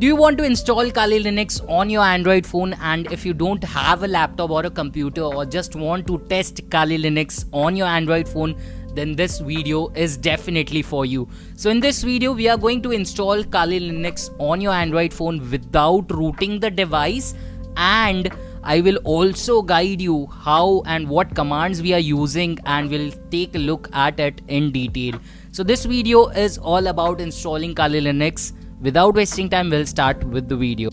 Do you want to install Kali Linux on your Android phone, and if you don't have a laptop or a computer or just want to test Kali Linux on your Android phone, then this video is definitely for you. So in this video we are going to install Kali Linux on your Android phone without rooting the device, and I will also guide you how and what commands we are using, and we'll take a look at it in detail. So this video is all about installing Kali Linux. Without wasting time, we'll start with the video.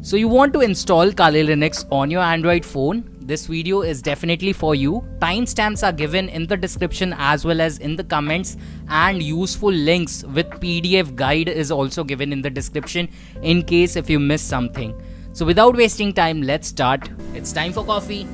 So you want to install Kali Linux on your Android phone? This video is definitely for you. Timestamps are given in the description as well as in the comments, and useful links with PDF guide is also given in the description in case if you miss something. So without wasting time, let's start. It's time for coffee.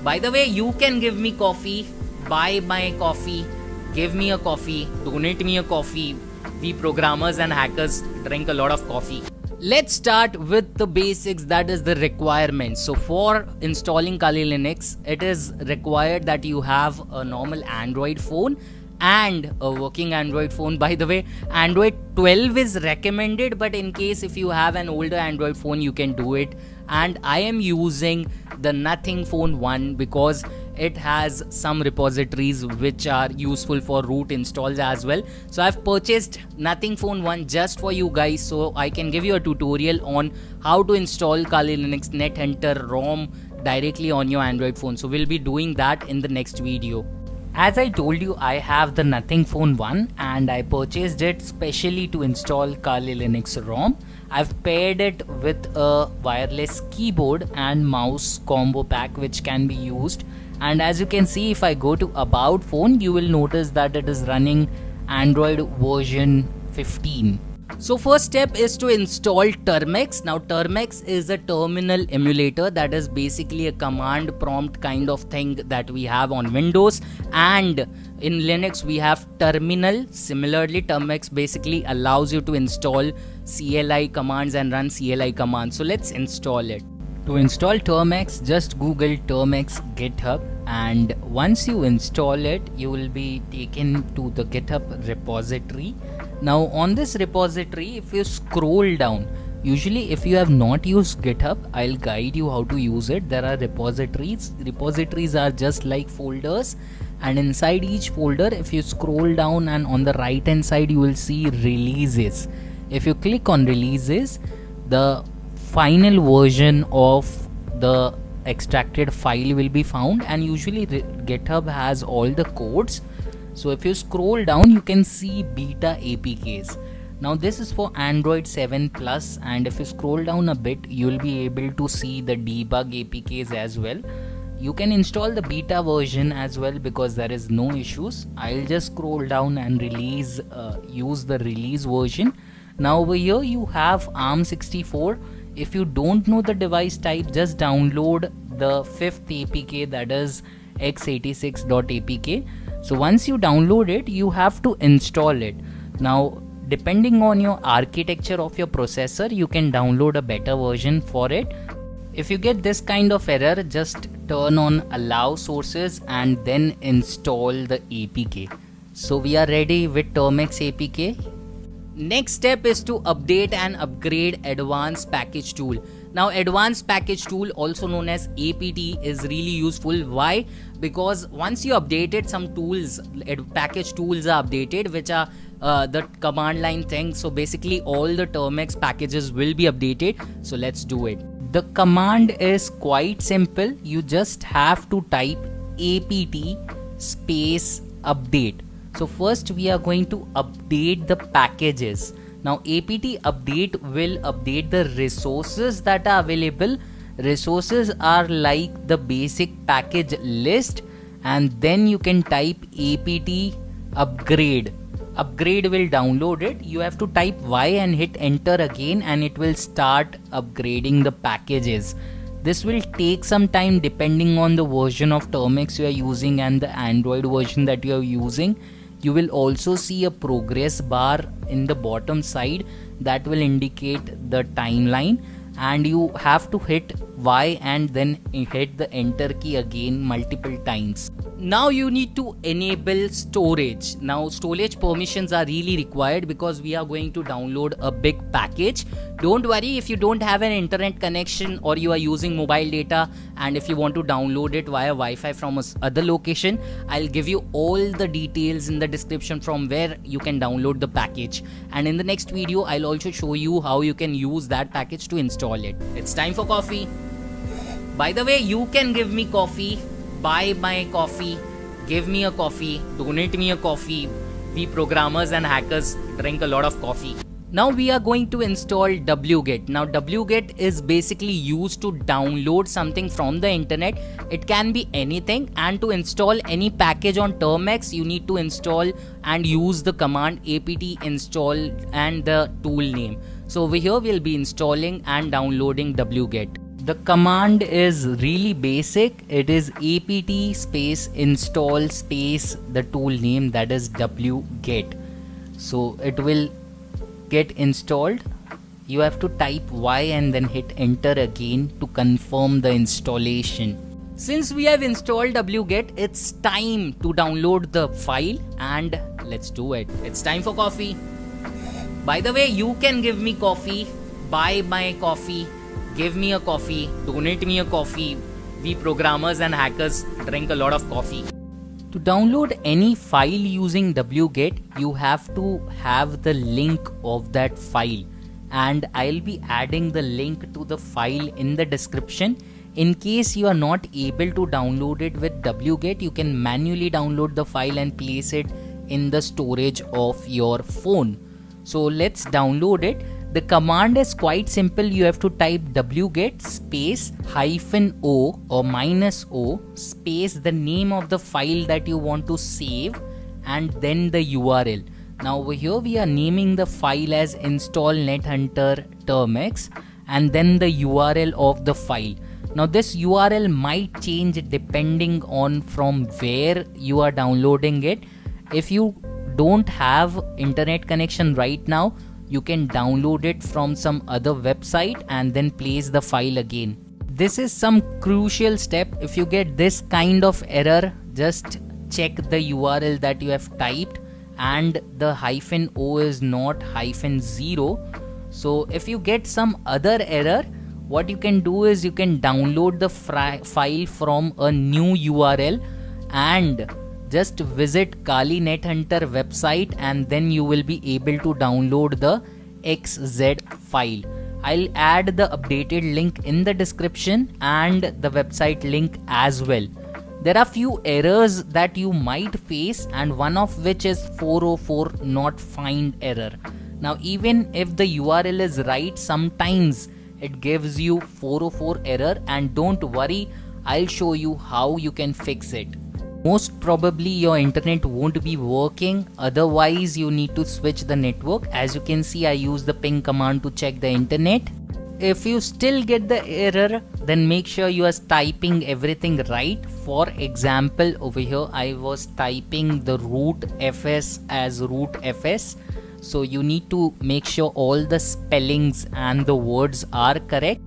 By the way, you can give me coffee, buy my coffee, give me a coffee, donate me a coffee. We programmers and hackers drink a lot of coffee. Let's start with the basics, that is the requirements. So for installing Kali Linux, it is required that you have a normal Android phone and a working Android phone. By the way, Android 12 is recommended, but in case if you have an older Android phone, you can do it. And I am using the Nothing Phone 1 because it has some repositories which are useful for root installs as well. So I've purchased Nothing Phone 1 just for you guys, so I can give you a tutorial on how to install Kali Linux NetHunter ROM directly on your Android phone. So we'll be doing that in the next video. As I told you, I have the Nothing Phone 1 and I purchased it specially to install Kali Linux ROM. I've paired it with a wireless keyboard and mouse combo pack which can be used. And as you can see, if I go to About Phone, you will notice that it is running Android version 15. So first step is to install Termex. Now Termex is a terminal emulator, that is basically a command prompt kind of thing that we have on Windows, and in Linux we have Terminal. Similarly, Termex basically allows you to install CLI commands and run CLI commands. So let's install it. To install Termex, just Google Termex GitHub, and once you install it, you will be taken to the GitHub repository. Now on this repository, if you scroll down, usually if you have not used GitHub, I'll guide you how to use it. There are repositories. Repositories are just like folders, and inside each folder, if you scroll down and on the right hand side, you will see releases. If you click on releases, the final version of the extracted file will be found, and usually GitHub has all the codes. So if you scroll down, you can see beta APKs. Now this is for Android 7 Plus, and if you scroll down a bit, you will be able to see the debug APKs as well. You can install the beta version as well because there is no issues. I'll just scroll down and use the release version. Now over here you have ARM64. If you don't know the device type, just download the 5th APK, that is x86.apk. So once you download it, you have to install it. Now depending on your architecture of your processor, you can download a better version for it. If you get this kind of error, just turn on allow sources and then install the APK. So we are ready with Termex APK. Next step is to update and upgrade Advanced Package Tool. Now Advanced Package Tool, also known as APT, is really useful. Why? Because once you update it, some tools, package tools are updated, which are the command line thing. So basically all the Termex packages will be updated. So let's do it. The command is quite simple. You just have to type apt space update. So first we are going to update the packages. Now apt update will update the resources that are available. Resources are like the basic package list, and then you can type apt upgrade. Upgrade will download it. You have to type Y and hit enter again, and it will start upgrading the packages. This will take some time depending on the version of Termex you are using and the Android version that you are using. You will also see a progress bar in the bottom side that will indicate the timeline, and you have to hit Y and then hit the enter key again multiple times. Now you need to enable storage. Now storage permissions are really required because we are going to download a big package. Don't worry if you don't have an internet connection or you are using mobile data, and if you want to download it via Wi-Fi from other location, I'll give you all the details in the description from where you can download the package, and in the next video I'll also show you how you can use that package to install it. It's time for coffee. By the way, you can give me coffee, buy my coffee, give me a coffee, donate me a coffee. We programmers and hackers drink a lot of coffee. Now we are going to install wget. Now wget is basically used to download something from the internet. It can be anything, and to install any package on Termux you need to install and use the command apt install and the tool name. So over here we'll be installing and downloading wget. The command is really basic. It is apt space install space the tool name, that is wget. So it will get installed. You have to type Y and then hit enter again to confirm the installation. Since we have installed wget, it's time to download the file, and let's do it. It's time for coffee. By the way, you can give me coffee, buy my coffee, give me a coffee, donate me a coffee. We programmers and hackers drink a lot of coffee. To download any file using wget, you have to have the link of that file, and I'll be adding the link to the file in the description. In case you are not able to download it with wget, you can manually download the file and place it in the storage of your phone. So let's download it. The command is quite simple. You have to type wget space -o or -o space the name of the file that you want to save and then the URL. Now over here we are naming the file as install NetHunter Termux and then the URL of the file. Now this URL might change depending on from where you are downloading it. If you don't have internet connection right now, you can download it from some other website and then place the file again. This is some crucial step. If you get this kind of error, just check the URL that you have typed and the -o is not -0. So if you get some other error, what you can do is you can download the file from a new URL and just visit Kali NetHunter website, and then you will be able to download the XZ file. I'll add the updated link in the description and the website link as well. There are few errors that you might face, and one of which is 404 not find error. Now even if the URL is right, sometimes it gives you 404 error, and don't worry, I'll show you how you can fix it. Most probably your internet won't be working, otherwise you need to switch the network. As you can see, I use the ping command to check the internet. If you still get the error, then make sure you are typing everything right. For example, over here I was typing the root fs as root fs. So you need to make sure all the spellings and the words are correct.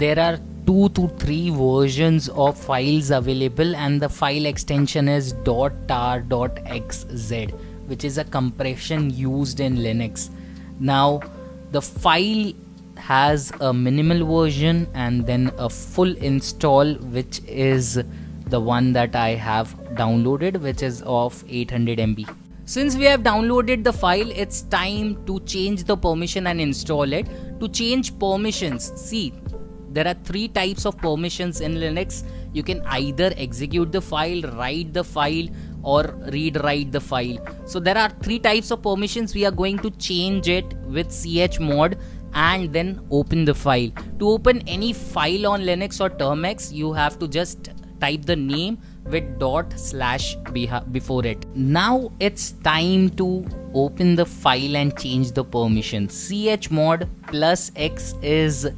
There are 2 to 3 versions of files available, and the file extension is .tar.xz, which is a compression used in Linux. Now the file has a minimal version and then a full install, which is the one that I have downloaded, which is of 800 MB. Since we have downloaded the file, it's time to change the permission and install it. To change permissions, see, there are 3 types of permissions in Linux. You can either execute the file, write the file, or read-write the file. So there are 3 types of permissions. We are going to change it with chmod and then open the file. To open any file on Linux or Termux, you have to just type the name with / before it. Now it's time to open the file and change the permission. chmod +x is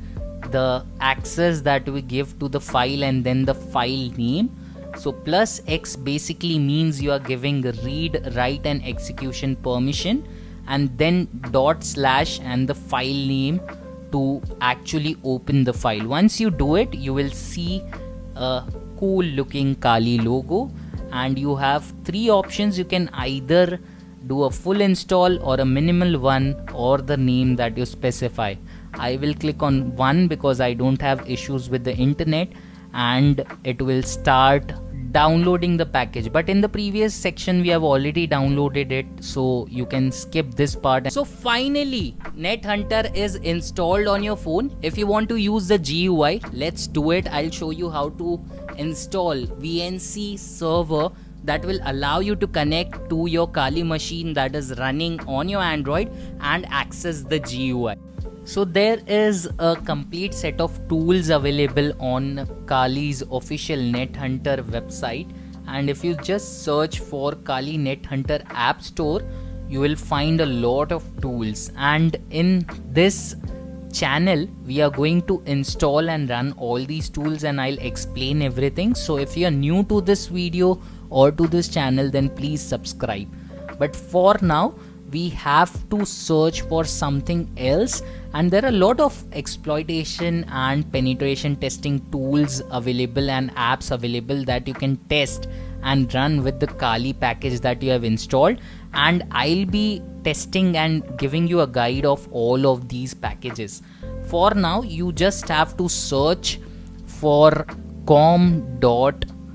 the access that we give to the file and then the file name. So +x basically means you are giving read, write and execution permission, and then / and the file name to actually open the file. Once you do it, you will see a cool looking Kali logo, and you have three options. You can either do a full install or a minimal one, or the name that you specify. I will click on one because I don't have issues with the internet, and it will start downloading the package. But in the previous section we have already downloaded it, so you can skip this part. So finally NetHunter is installed on your phone. If you want to use the GUI, let's do it. I'll show you how to install VNC server that will allow you to connect to your Kali machine that is running on your Android and access the GUI. So there is a complete set of tools available on Kali's official NetHunter website, and if you just search for Kali NetHunter App Store, you will find a lot of tools. And in this channel we are going to install and run all these tools, and I'll explain everything. So if you are new to this video or to this channel, then please subscribe. But for now we have to search for something else, and there are a lot of exploitation and penetration testing tools available and apps available that you can test and run with the Kali package that you have installed, and I'll be testing and giving you a guide of all of these packages. For now you just have to search for com.offsec,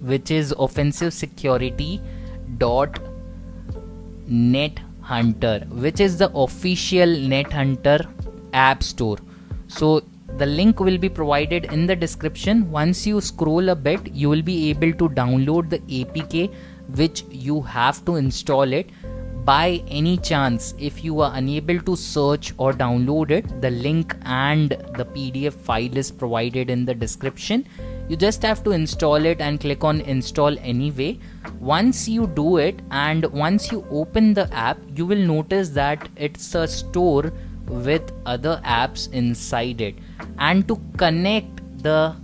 which is offensive security .NetHunter, which is the official NetHunter app store. So the link will be provided in the description. Once you scroll a bit, you will be able to download the APK, which you have to install it. By any chance, if you are unable to search or download it, the link and the PDF file is provided in the description. You just have to install it and click on install anyway. Once you do it and once you open the app, you will notice that it's a store with other apps inside it. And to connect the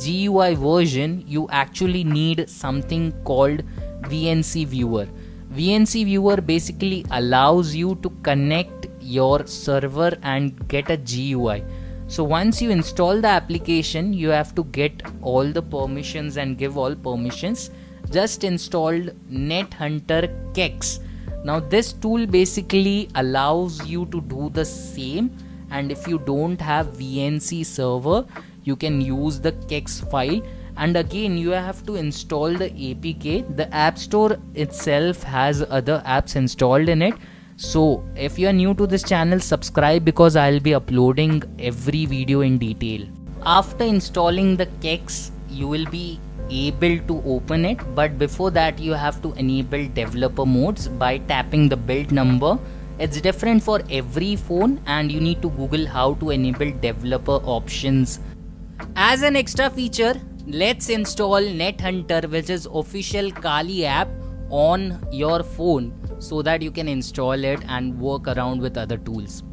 GUI version, you actually need something called VNC Viewer. VNC Viewer basically allows you to connect your server and get a GUI. So once you install the application, you have to get all the permissions and give all permissions. Just installed NetHunter Kex. Now this tool basically allows you to do the same, and if you don't have VNC server, you can use the Kex file. And again you have to install the APK. The app store itself has other apps installed in it. So if you are new to this channel, subscribe because I'll be uploading every video in detail. After installing the Kex, you will be able to open it, but before that you have to enable developer modes by tapping the build number. It's different for every phone, and you need to Google how to enable developer options. As an extra feature, let's install NetHunter, which is official Kali app, on your phone so that you can install it and work around with other tools.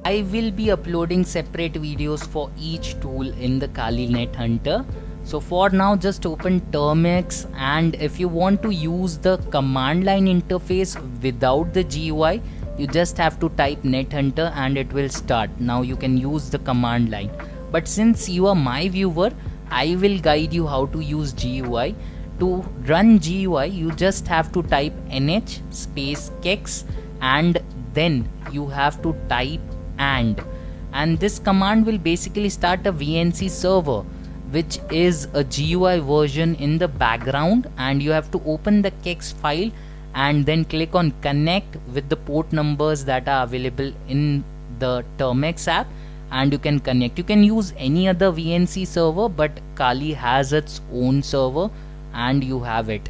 I will be uploading separate videos for each tool in the Kali NetHunter. So for now just open Termux, and if you want to use the command line interface without the GUI, you just have to type NetHunter and it will start. Now you can use the command line, but since you are my viewer, I will guide you how to use GUI. To run GUI, you just have to type nh space kex, and then you have to type and this command will basically start a VNC server, which is a GUI version in the background, and you have to open the Kex file and then click on connect with the port numbers that are available in the Termux app, and you can connect. You can use any other VNC server, but Kali has its own server and you have it.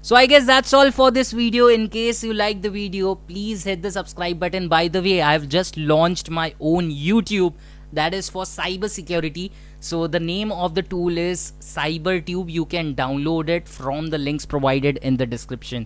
So I guess that's all for this video. In case you like the video, please hit the subscribe button. By the way, I've just launched my own YouTube that is for cyber security. So the name of the tool is CyberTube. You can download it from the links provided in the description.